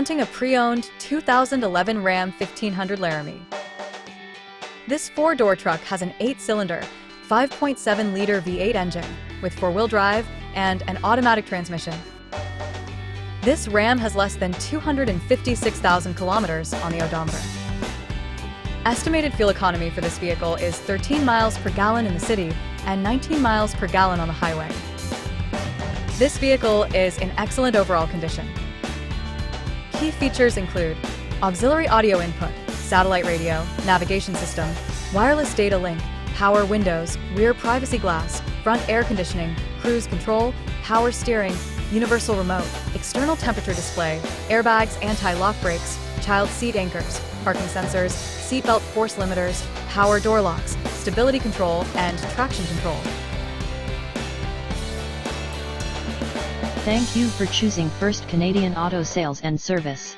presenting a pre-owned 2011 Ram 1500 Laramie. This four-door truck has an 8-cylinder, 5.7-liter V8 engine with four-wheel drive and an automatic transmission. This Ram has less than 256,000 kilometers on the odometer. Estimated fuel economy for this vehicle is 13 miles per gallon in the city and 19 miles per gallon on the highway. This vehicle is in excellent overall condition. Key features include auxiliary audio input, satellite radio, navigation system, wireless data link, power windows, rear privacy glass, front air conditioning, cruise control, power steering, universal remote, external temperature display, airbags, anti-lock brakes, child seat anchors, parking sensors, seatbelt force limiters, power door locks, stability control, and traction control. Thank you for choosing First Canadian Auto Sales and Service.